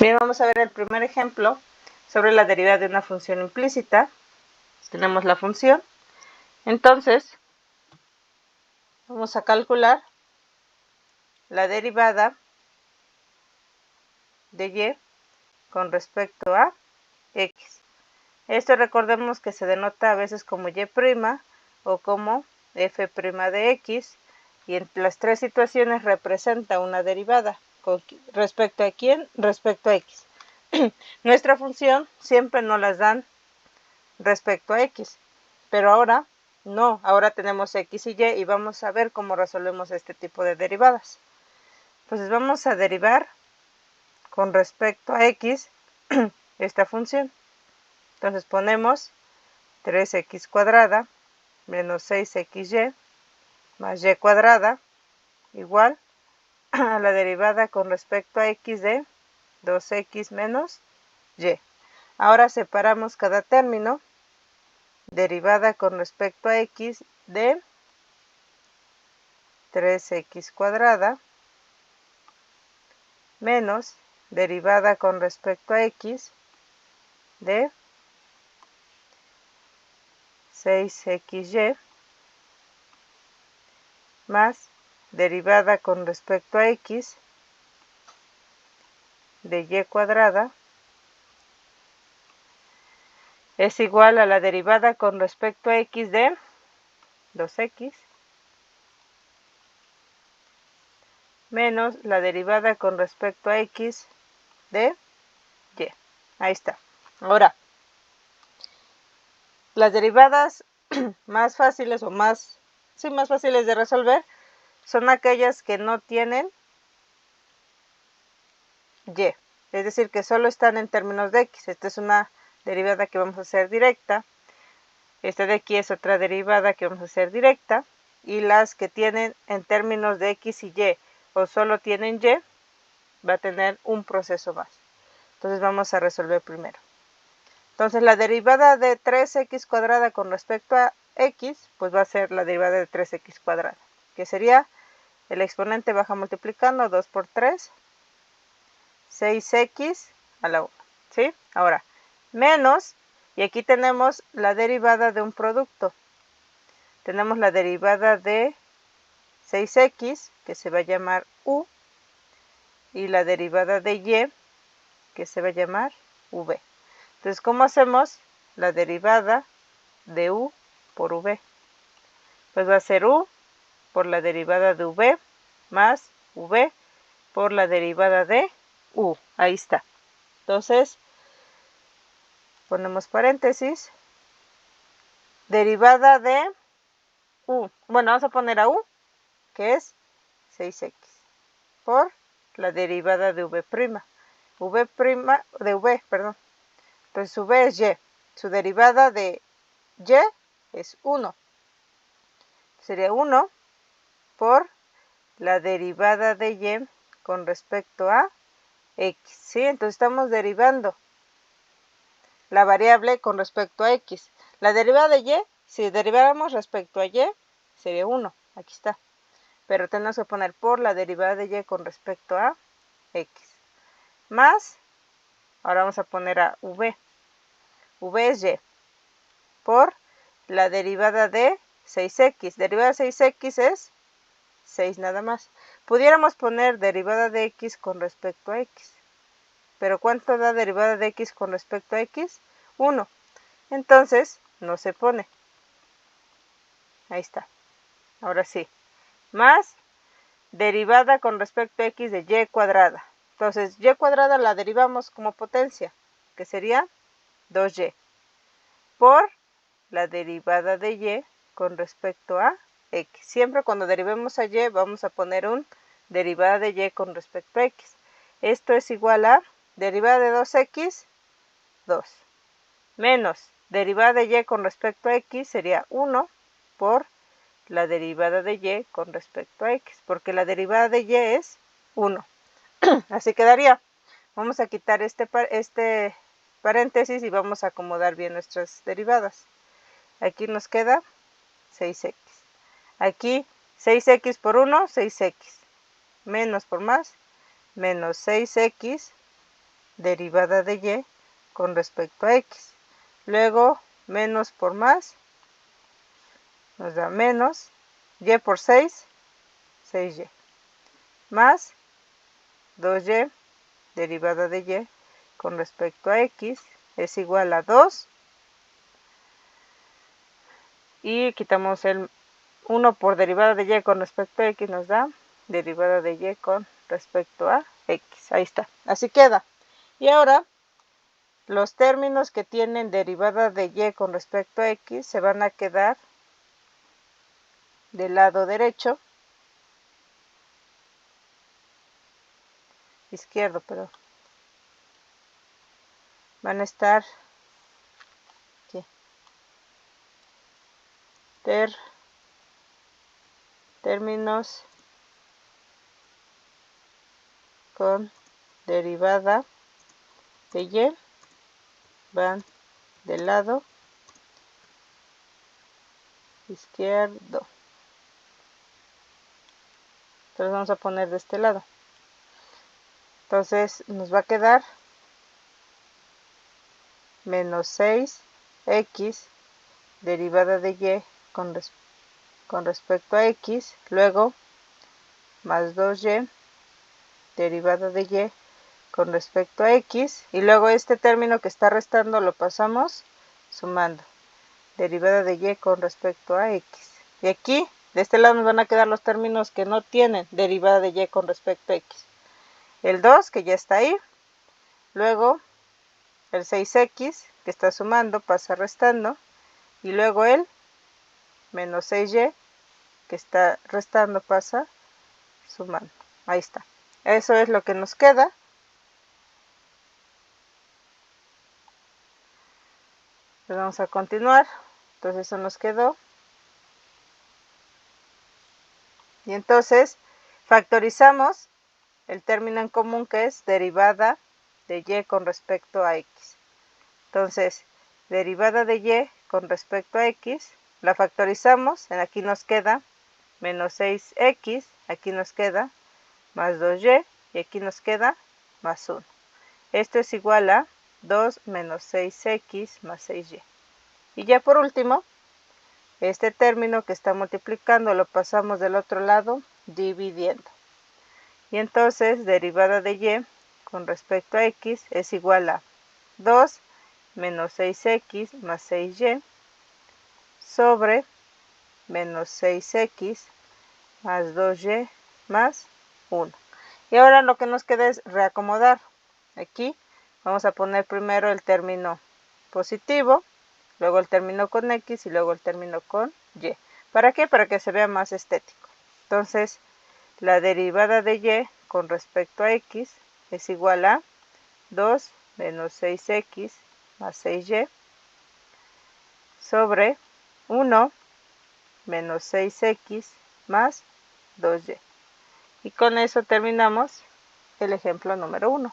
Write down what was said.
Bien, vamos a ver el primer ejemplo sobre la derivada de una función implícita. Tenemos la función. Entonces, vamos a calcular la derivada de y con respecto a x. Esto recordemos que se denota a veces como y' o como f' de x, y en las tres situaciones representa una derivada. ¿Con respecto a quién? Respecto a x. Nuestra función siempre nos las dan respecto a x, pero ahora no, ahora tenemos x y vamos a ver cómo resolvemos este tipo de derivadas. Entonces vamos a derivar con respecto a x esta función. Entonces ponemos 3x cuadrada menos 6xy más y cuadrada igual a la derivada con respecto a x de 2x menos y. Ahora separamos cada término. Derivada con respecto a x de 3x cuadrada menos derivada con respecto a x de 6xy más derivada con respecto a x de y cuadrada es igual a la derivada con respecto a x de 2x menos la derivada con respecto a x de y. Ahí está. Ahora, las derivadas más fáciles o más fáciles de resolver son aquellas que no tienen y, es decir, que solo están en términos de x. Esta es una derivada que vamos a hacer directa. Esta de aquí es otra derivada que vamos a hacer directa. Y las que tienen en términos de x y y o solo tienen y, va a tener un proceso más. Entonces vamos a resolver primero. Entonces la derivada de 3x cuadrada con respecto a x, pues va a ser la derivada de 3x cuadrada, que sería el exponente baja multiplicando 2 por 3, 6x a la 1, ¿sí? Ahora, menos, y aquí tenemos la derivada de un producto. Tenemos la derivada de 6x, que se va a llamar u, y la derivada de y, que se va a llamar v. Entonces, ¿cómo hacemos la derivada de u por v? Pues va a ser u por la derivada de v más v por la derivada de u. Ahí está. Entonces, ponemos paréntesis. Derivada de u. Bueno, vamos a poner a u, que es 6x, por la derivada de v'. De v, perdón. Entonces, v es y. Su derivada de y es 1. Sería 1 por la derivada de y con respecto a x, ¿sí? Entonces estamos derivando la variable con respecto a x. La derivada de y, si deriváramos respecto a y, sería 1. Aquí está. Pero tenemos que poner por la derivada de y con respecto a x. Más, ahora vamos a poner a v. V es y por la derivada de 6x. Derivada de 6x es 6 nada más. Pudiéramos poner derivada de x con respecto a x. Pero ¿cuánto da derivada de x con respecto a x? 1. Entonces, no se pone. Ahí está. Ahora sí. Más derivada con respecto a x de y cuadrada. Entonces, y cuadrada la derivamos como potencia, que sería 2y. Por la derivada de y con respecto a x. Siempre cuando derivemos a y vamos a poner un derivada de y con respecto a x. Esto es igual a derivada de 2x, 2. Menos derivada de y con respecto a x sería 1 por la derivada de y con respecto a x. Porque la derivada de y es 1. Así quedaría. Vamos a quitar este paréntesis y vamos a acomodar bien nuestras derivadas. Aquí nos queda 6x. Aquí 6x por 1, 6x. Menos por más, menos 6x derivada de y con respecto a x. Luego, menos por más, nos da menos y por 6, 6y, más 2y derivada de y con respecto a x es igual a 2. Y quitamos el 1 por derivada de y con respecto a x, nos da derivada de y con respecto a x. Ahí está, así queda. Y ahora, los términos que tienen derivada de y con respecto a x se van a quedar del lado derecho, izquierdo, pero van a estar aquí. Términos con derivada de y van del lado izquierdo. Entonces vamos a poner de este lado. Entonces nos va a quedar menos 6x derivada de y con respecto a x, luego más 2y derivada de y con respecto a x, y luego este término que está restando lo pasamos sumando, derivada de y con respecto a x. Y aquí, de este lado nos van a quedar los términos que no tienen derivada de y con respecto a x. El 2, que ya está ahí, luego el 6x, que está sumando, pasa restando, y luego el menos 6y, que está restando, pasa sumando. Ahí está. Eso es lo que nos queda. Pues vamos a continuar. Entonces eso nos quedó. Y entonces factorizamos el término en común, que es derivada de y con respecto a x. Entonces, derivada de y con respecto a x, la factorizamos. Aquí nos queda menos 6x, aquí nos queda más 2y, y aquí nos queda más 1. Esto es igual a 2 menos 6x más 6y. Y ya por último, este término que está multiplicando lo pasamos del otro lado dividiendo. Y entonces derivada de y con respecto a x es igual a 2 menos 6x más 6y sobre menos 6x más 2y más 1. Y ahora lo que nos queda es reacomodar. Aquí vamos a poner primero el término positivo, luego el término con x y luego el término con y. ¿Para qué? Para que se vea más estético. Entonces, la derivada de y con respecto a x es igual a 2 menos 6x más 6y sobre 1 menos 6x más 2y. Y con eso terminamos el ejemplo número 1.